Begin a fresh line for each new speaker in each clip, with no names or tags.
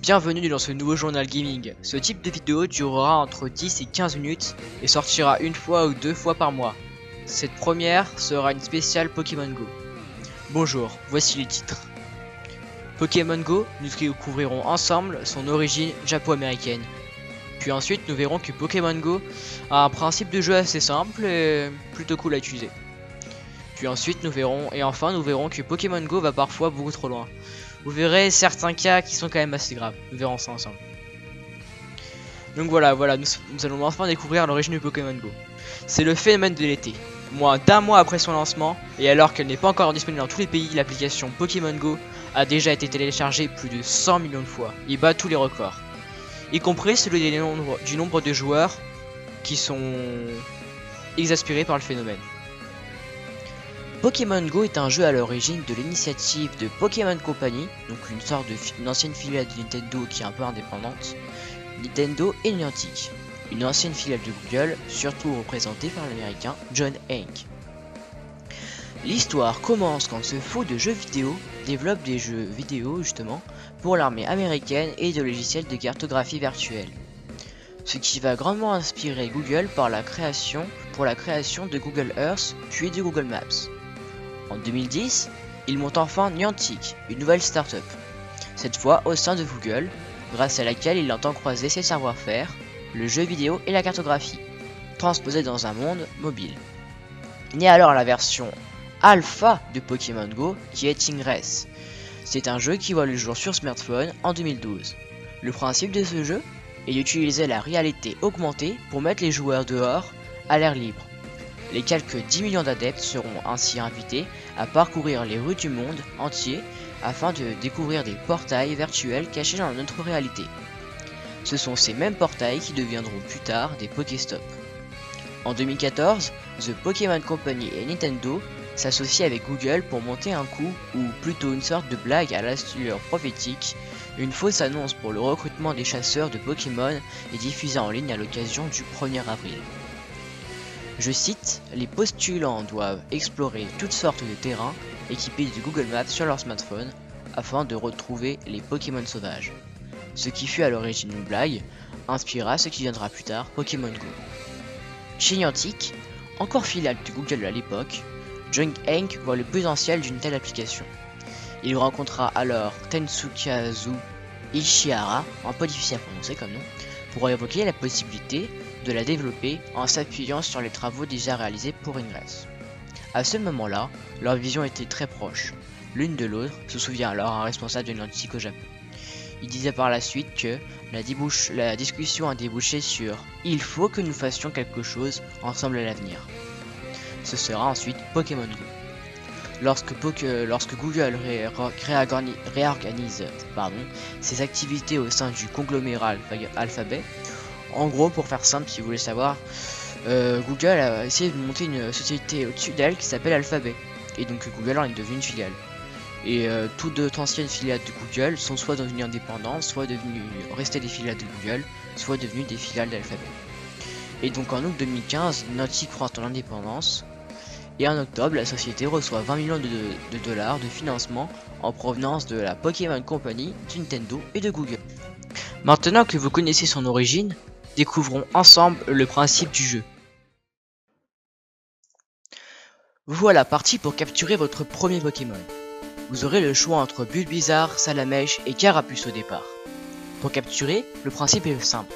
Bienvenue dans ce nouveau journal gaming. Ce type de vidéo durera entre 10 et 15 minutes et sortira une fois ou deux fois par mois. Cette première sera une spéciale Pokémon Go. Bonjour, voici les titres. Pokémon Go, nous découvrirons ensemble son origine japo-américaine. Puis ensuite nous verrons que Pokémon Go a un principe de jeu assez simple et plutôt cool à utiliser. Puis ensuite nous verrons que Pokémon Go va parfois beaucoup trop loin. Vous verrez certains cas qui sont quand même assez graves. Nous verrons ça ensemble. Donc voilà, nous allons enfin découvrir l'origine de Pokémon Go. C'est le phénomène de l'été. Moins d'un mois après son lancement, et alors qu'elle n'est pas encore disponible dans tous les pays, l'application Pokémon Go a déjà été téléchargée plus de 100 millions de fois. Il bat tous les records, y compris celui du nombre de joueurs qui sont exaspérés par le phénomène. Pokémon Go est un jeu à l'origine de l'initiative de Pokémon Company, donc une ancienne filiale de Nintendo qui est un peu indépendante, Nintendo et Niantic, une ancienne filiale de Google, surtout représentée par l'américain John Hank. L'histoire commence quand ce fou de jeux vidéo développe des jeux vidéo justement pour l'armée américaine et de logiciels de cartographie virtuelle. Ce qui va grandement inspirer Google pour la création de Google Earth puis de Google Maps. En 2010, il monte enfin Niantic, une nouvelle start-up, cette fois au sein de Google, grâce à laquelle il entend croiser ses savoir-faire, le jeu vidéo et la cartographie, transposés dans un monde mobile. Naît alors la version alpha de Pokémon Go qui est Ingress. C'est un jeu qui voit le jour sur smartphone en 2012. Le principe de ce jeu est d'utiliser la réalité augmentée pour mettre les joueurs dehors à l'air libre. Les quelques 10 millions d'adeptes seront ainsi invités à parcourir les rues du monde entier afin de découvrir des portails virtuels cachés dans notre réalité. Ce sont ces mêmes portails qui deviendront plus tard des Pokéstop. En 2014, The Pokémon Company et Nintendo s'associent avec Google pour monter un coup, ou plutôt une sorte de blague à l'allure prophétique, une fausse annonce pour le recrutement des chasseurs de Pokémon est diffusée en ligne à l'occasion du 1er avril. Je cite, les postulants doivent explorer toutes sortes de terrains équipés de Google Maps sur leur smartphone afin de retrouver les Pokémon sauvages. Ce qui fut à l'origine une blague, inspirera ce qui viendra plus tard, Pokémon Go. Chez Niantic, encore filiale de Google à l'époque, John Hank voit le potentiel d'une telle application. Il rencontra alors Tetsukazu Ishihara, un peu difficile à prononcer comme nom, pour évoquer la possibilité de la développer en s'appuyant sur les travaux déjà réalisés pour Ingress. À ce moment-là, leur vision était très proche. L'une de l'autre, se souvient alors un responsable de Niantic au Japon. Il disait par la suite que la discussion a débouché sur « il faut que nous fassions quelque chose ensemble à l'avenir ». Ce sera ensuite Pokémon Go. Lorsque Google réorganise ses activités au sein du conglomérat Alphabet, en gros, pour faire simple, si vous voulez savoir, Google a essayé de monter une société au-dessus d'elle qui s'appelle Alphabet. Et donc Google en est devenu une filiale. Et toutes d'autres anciennes filiales de Google sont soit devenues indépendantes, soit restées des filiales de Google, soit devenues des filiales d'Alphabet. Et donc en août 2015, Niantic prend son indépendance. Et en octobre, la société reçoit 20 millions de dollars de financement en provenance de la Pokémon Company, de Nintendo et de Google. Maintenant que vous connaissez son origine, découvrons ensemble le principe du jeu. Voilà parti pour capturer votre premier Pokémon. Vous aurez le choix entre Bulbizarre, Salamèche et Carapuce au départ. Pour capturer, le principe est simple.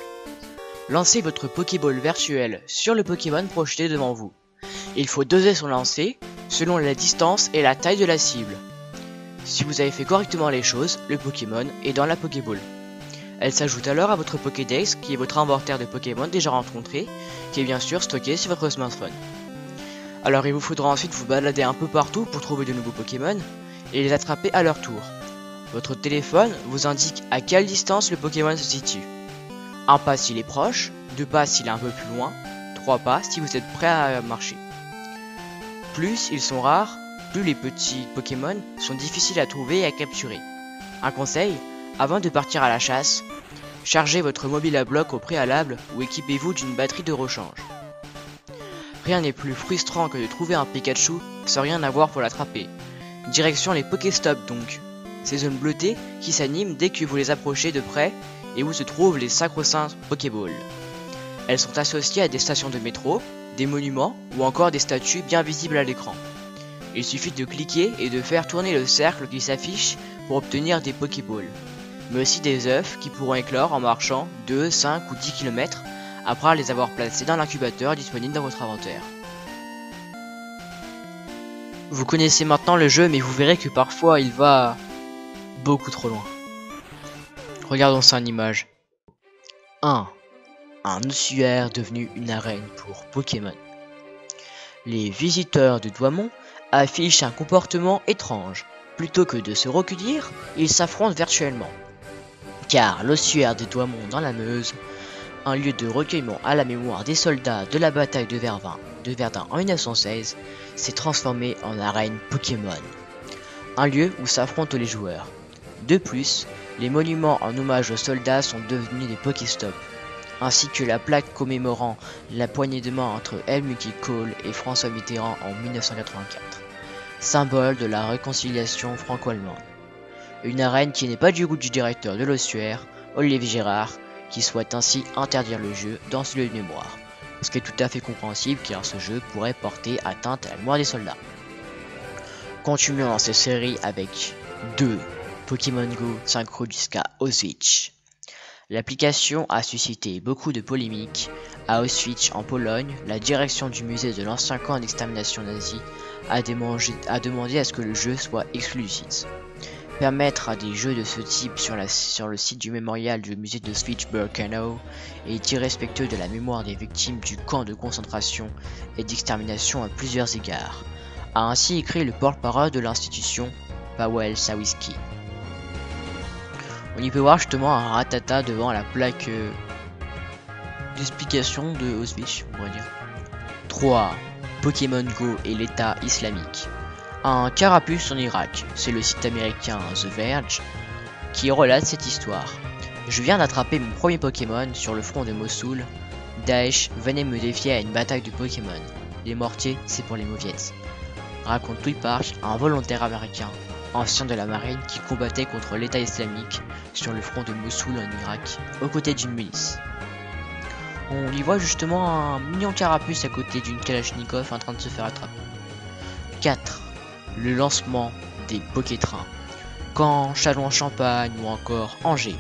Lancez votre Pokéball virtuel sur le Pokémon projeté devant vous. Il faut doser son lancer selon la distance et la taille de la cible. Si vous avez fait correctement les choses, le Pokémon est dans la Pokéball. Elle s'ajoute alors à votre Pokédex qui est votre inventaire de Pokémon déjà rencontrés, qui est bien sûr stocké sur votre smartphone. Alors il vous faudra ensuite vous balader un peu partout pour trouver de nouveaux Pokémon et les attraper à leur tour. Votre téléphone vous indique à quelle distance le Pokémon se situe. 1 pas s'il est proche, 2 pas s'il est un peu plus loin, 3 pas si vous êtes prêt à marcher. Plus ils sont rares, plus les petits Pokémon sont difficiles à trouver et à capturer. Un conseil, avant de partir à la chasse, chargez votre mobile à bloc au préalable ou équipez-vous d'une batterie de rechange. Rien n'est plus frustrant que de trouver un Pikachu sans rien avoir pour l'attraper. Direction les Pokéstop donc. ces zones bleutées qui s'animent dès que vous les approchez de près et où se trouvent les sacro-saints Pokéballs. Elles sont associées à des stations de métro, des monuments ou encore des statues bien visibles à l'écran. Il suffit de cliquer et de faire tourner le cercle qui s'affiche pour obtenir des Pokéballs, mais aussi des œufs qui pourront éclore en marchant 2, 5 ou 10 km après les avoir placés dans l'incubateur disponible dans votre inventaire. Vous connaissez maintenant le jeu, mais vous verrez que parfois il va beaucoup trop loin. Regardons ça en image. 1. Un ossuaire devenu une arène pour Pokémon. Les visiteurs de Douaumont affichent un comportement étrange. Plutôt que de se recueillir, ils s'affrontent virtuellement. Car l'ossuaire de Douaumont dans la Meuse, un lieu de recueillement à la mémoire des soldats de la bataille de Verdun en 1916, s'est transformé en arène Pokémon. Un lieu où s'affrontent les joueurs. De plus, les monuments en hommage aux soldats sont devenus des Pokéstops, ainsi que la plaque commémorant la poignée de main entre Helmut Kohl et François Mitterrand en 1984, symbole de la réconciliation franco-allemande. Une arène qui n'est pas du goût du directeur de l'ossuaire, Olivier Gérard, qui souhaite ainsi interdire le jeu dans ce lieu de mémoire, ce qui est tout à fait compréhensible car ce jeu pourrait porter atteinte à la mémoire des soldats. Continuons cette série avec 2 Pokémon Go synchro jusqu'à Auschwitz. L'application a suscité beaucoup de polémiques. À Auschwitz, en Pologne, la direction du musée de l'ancien camp d'extermination nazi a demandé à ce que le jeu soit exclu du site. Permettre à des jeux de ce type sur le site du mémorial du musée d'Auschwitz-Birkenau est irrespectueux de la mémoire des victimes du camp de concentration et d'extermination à plusieurs égards, a ainsi écrit le porte-parole de l'institution, Paweł Sawicki. On y peut voir justement un ratata devant la plaque d'explication de Auschwitz, on pourrait dire. 3. Pokémon Go et l'État islamique. Un carapuce en Irak, c'est le site américain The Verge qui relate cette histoire. Je viens d'attraper mon premier Pokémon sur le front de Mossoul. Daesh venait me défier à une bataille de Pokémon. Les mortiers, c'est pour les mauviettes. Raconte Louis Park, un volontaire américain, ancien de la marine qui combattait contre l'État islamique sur le front de Mossoul en Irak, aux côtés d'une milice. On y voit justement un mignon carapuce à côté d'une Kalachnikov en train de se faire attraper. 4. Le lancement des Pokétrains. Caen, Châlons-en-Champagne ou encore Angers.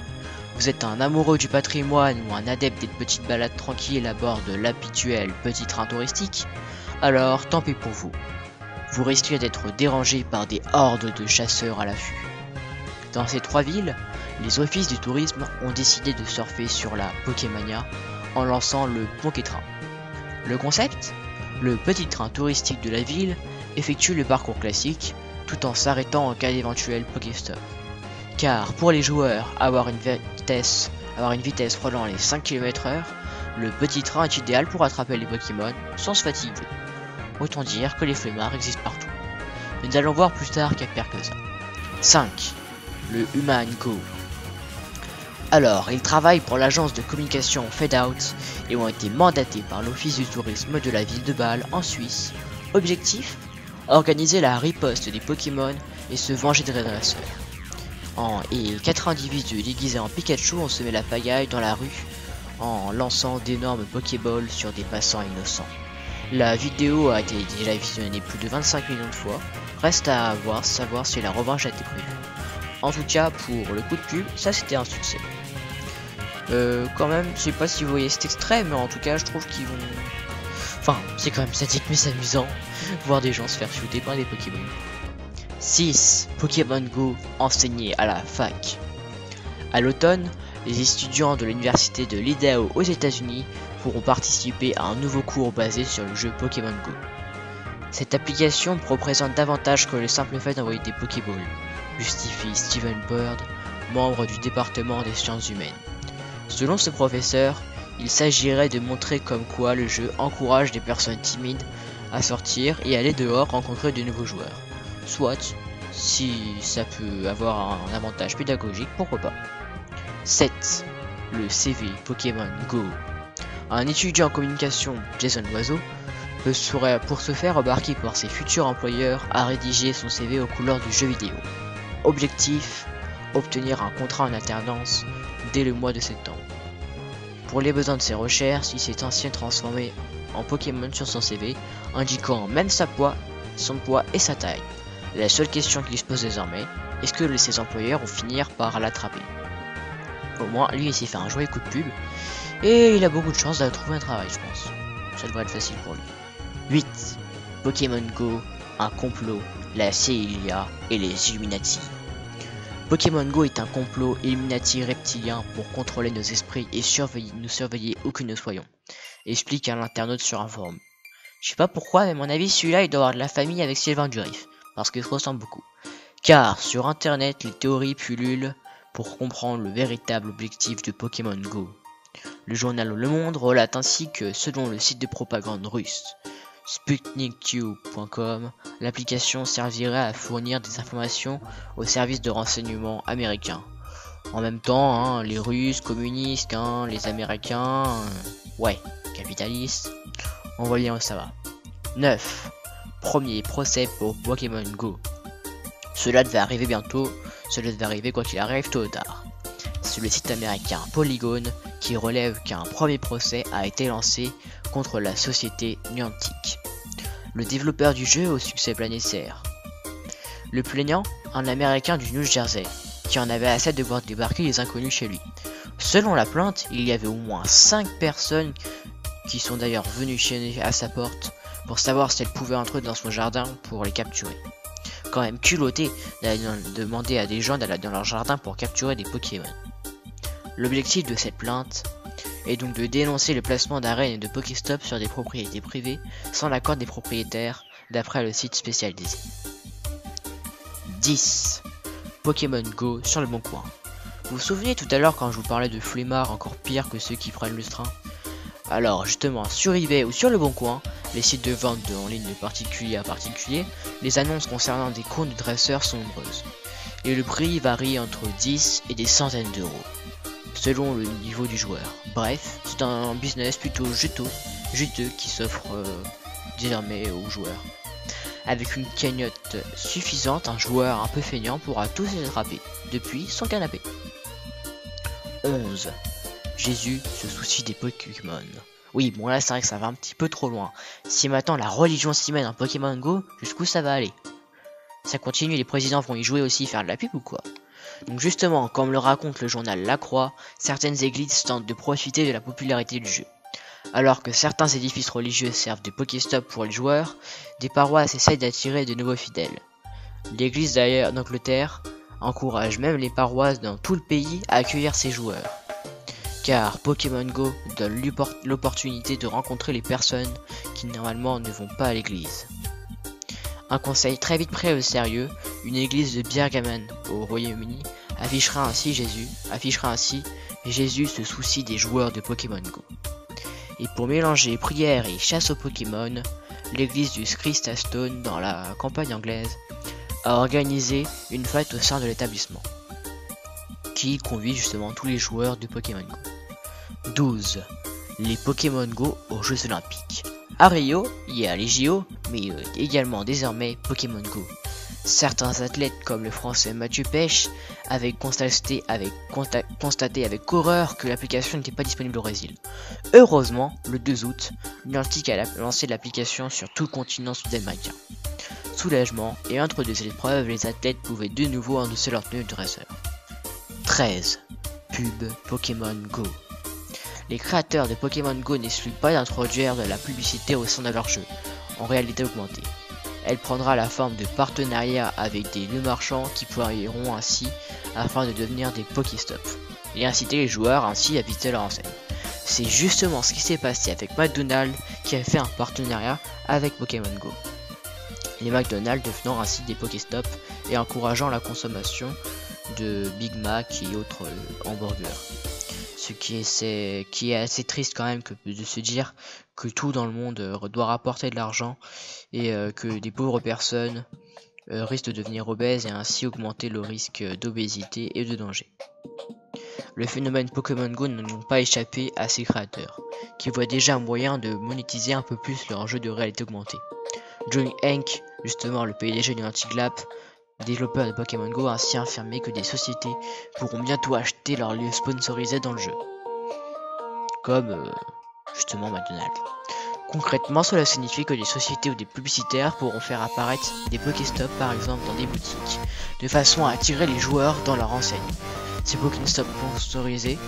Vous êtes un amoureux du patrimoine ou un adepte des petites balades tranquilles à bord de l'habituel petit train touristique? Alors tant pis pour vous. Vous risquez d'être dérangé par des hordes de chasseurs à l'affût. Dans ces 3 villes, les offices du tourisme ont décidé de surfer sur la Pokémania en lançant le Pokétrain. Le concept? Le petit train touristique de la ville effectue le parcours classique tout en s'arrêtant en cas d'éventuel Pokéstop. Car pour les joueurs, avoir une vitesse frôlant les 5 km/h, le petit train est idéal pour attraper les Pokémon sans se fatiguer. Autant dire que les flemmards existent partout. Nous allons voir plus tard qu'il y a pire que ça. 5. Le Human Go. Alors, ils travaillent pour l'agence de communication Fade Out et ont été mandatés par l'office du tourisme de la ville de Bâle en Suisse. Objectif? Organiser la riposte des Pokémon et se venger des agresseurs. Et 4 individus déguisés en Pikachu ont semé la pagaille dans la rue en lançant d'énormes Pokéballs sur des passants innocents. La vidéo a été déjà visionnée plus de 25 millions de fois. Reste à savoir si la revanche a été prévue. En tout cas, pour le coup de pub, ça c'était un succès. Quand même, je sais pas si vous voyez cet extrait, mais en tout cas, je trouve qu'ils vont... Enfin, c'est quand même sadique, mais c'est amusant. Voir des gens se faire shooter par des Pokémon. 6. Pokémon Go enseigné à la fac. À l'automne, les étudiants de l'université de l'Idaho aux États-Unis pourront participer à un nouveau cours basé sur le jeu Pokémon Go. Cette application représente davantage que le simple fait d'envoyer des Pokéballs, justifie Steven Bird, membre du département des sciences humaines. Selon ce professeur, il s'agirait de montrer comme quoi le jeu encourage des personnes timides à sortir et aller dehors rencontrer de nouveaux joueurs. Soit, si ça peut avoir un avantage pédagogique, pourquoi pas. 7. Le CV Pokémon Go. Un étudiant en communication, Jason Loiseau, pour se faire remarquer par ses futurs employeurs, a rédigé son CV aux couleurs du jeu vidéo. Objectif, obtenir un contrat en alternance dès le mois de septembre. Pour les besoins de ses recherches, il s'est ainsi transformé en Pokémon sur son CV, indiquant même son poids et sa taille. La seule question qu'il se pose désormais, est-ce que ses employeurs vont finir par l'attraper? Au moins, lui il s'est fait un joyeux coup de pub, et il a beaucoup de chance de trouver un travail, je pense. Ça devrait être facile pour lui. 8. Pokémon Go, un complot, la CIA et les Illuminati. Pokémon Go est un complot Illuminati reptilien pour contrôler nos esprits et nous surveiller où que nous soyons, explique un internaute sur un forum. Je sais pas pourquoi, mais à mon avis, celui-là il doit avoir de la famille avec Sylvain Durif, parce qu'il se ressemble beaucoup. Car sur internet, les théories pullulent pour comprendre le véritable objectif de Pokémon Go. Le journal Le Monde relate ainsi que, selon le site de propagande russe SputnikTube.com, l'application servirait à fournir des informations aux services de renseignement américains. En même temps, les Russes, communistes, les Américains, ouais, capitalistes, on va lire où ça va. 9. Premier procès pour Pokémon Go. Cela devait arriver bientôt, cela devait arriver quoi qu'il arrive tôt ou tard. C'est le site américain Polygon qui relève qu'un premier procès a été lancé contre la société Niantic, le développeur du jeu au succès planétaire. Le plaignant, un américain du New Jersey, qui en avait assez de voir débarquer les inconnus chez lui. Selon la plainte, il y avait au moins 5 personnes qui sont d'ailleurs venues à sa porte pour savoir si elles pouvaient entrer dans son jardin pour les capturer. Quand même culotté d'aller demander à des gens d'aller dans leur jardin pour capturer des Pokémon. L'objectif de cette plainte est donc de dénoncer le placement d'arènes et de Pokéstop sur des propriétés privées sans l'accord des propriétaires, d'après le site spécialisé. 10. Pokémon Go sur le bon coin. Vous vous souvenez tout à l'heure quand je vous parlais de flemmards encore pire que ceux qui prennent le train? Alors justement, sur eBay ou sur le bon coin, les sites de vente en ligne de particulier à particulier, les annonces concernant des comptes de dresseurs sont nombreuses. Et le prix varie entre 10 et des centaines d'euros, selon le niveau du joueur. Bref, c'est un business plutôt juteux qui s'offre désormais aux joueurs. Avec une cagnotte suffisante, un joueur un peu feignant pourra tous les attraper, depuis son canapé. 11. Jésus se soucie des Pokémon. Oui, bon là c'est vrai que ça va un petit peu trop loin. Si maintenant la religion s'y mène en Pokémon Go, jusqu'où ça va aller? Ça continue, les présidents vont y jouer aussi, faire de la pub ou quoi? Donc justement, comme le raconte le journal La Croix, certaines églises tentent de profiter de la popularité du jeu. Alors que certains édifices religieux servent de Pokéstop pour les joueurs, des paroisses essayent d'attirer de nouveaux fidèles. L'église d'ailleurs d'Angleterre encourage même les paroisses dans tout le pays à accueillir ses joueurs. Car Pokémon Go donne l'opportunité de rencontrer les personnes qui normalement ne vont pas à l'église. Un conseil très vite pris au sérieux, une église de Birmingham au Royaume-Uni affichera ainsi Jésus se soucie des joueurs de Pokémon Go. Et pour mélanger prière et chasse aux Pokémon, l'église du Christastone dans la campagne anglaise a organisé une fête au sein de l'établissement, qui convie justement tous les joueurs de Pokémon Go. 12. Les Pokémon Go aux Jeux Olympiques. À Rio, il y a les JO, mais également désormais Pokémon Go. Certains athlètes comme le français Mathieu Pêche avaient constaté avec horreur que l'application n'était pas disponible au Brésil. Heureusement, le 2 août, Niantic a lancé l'application sur tout le continent sud-américain. Soulagement, et entre deux épreuves, les athlètes pouvaient de nouveau endosser leur tenue de dresseur. 13. Pub Pokémon Go. Les créateurs de Pokémon Go n'excluent pas d'introduire de la publicité au sein de leur jeu, en réalité augmentée. Elle prendra la forme de partenariats avec des lieux marchands qui pourront ainsi afin de devenir des Pokéstop et inciter les joueurs ainsi à visiter leur enseigne. C'est justement ce qui s'est passé avec McDonald's qui a fait un partenariat avec Pokémon Go. Les McDonald's devenant ainsi des Pokéstop et encourageant la consommation de Big Mac et autres hamburgers. Ce qui est assez triste quand même de se dire que tout dans le monde doit rapporter de l'argent et que des pauvres personnes risquent de devenir obèses et ainsi augmenter le risque d'obésité et de danger. Le phénomène Pokémon Go n'a donc pas échappé à ses créateurs, qui voient déjà un moyen de monétiser un peu plus leur jeu de réalité augmentée. John Hank, justement le PDG de Niantic Lab, Les développeurs de Pokémon Go ont ainsi affirmé que des sociétés pourront bientôt acheter leurs lieux sponsorisés dans le jeu. Comme justement McDonald's. Concrètement, cela signifie que des sociétés ou des publicitaires pourront faire apparaître des Pokéstops par exemple dans des boutiques, de façon à attirer les joueurs dans leur enseigne. Ces Pokéstops sponsorisés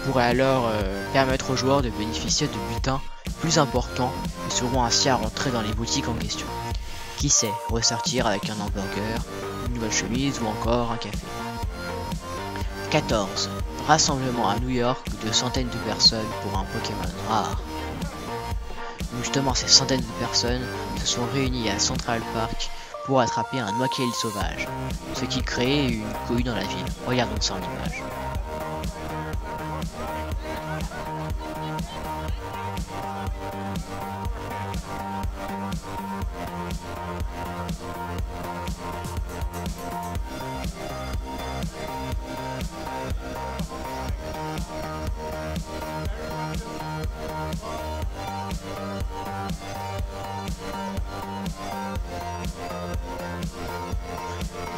pourraient alors permettre aux joueurs de bénéficier de bulletins plus importants et seront ainsi à rentrer dans les boutiques en question. Qui sait, ressortir avec un hamburger, une nouvelle chemise ou encore un café. 14. Rassemblement à New York de centaines de personnes pour un Pokémon rare. Justement, ces centaines de personnes se sont réunies à Central Park pour attraper un Noaquel sauvage, ce qui crée une cohue dans la ville. Regardons ça en image.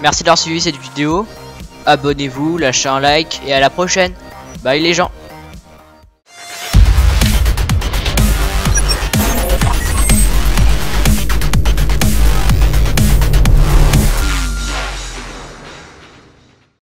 Merci d'avoir suivi cette vidéo, abonnez-vous, lâchez un like et à la prochaine. Bye les gens.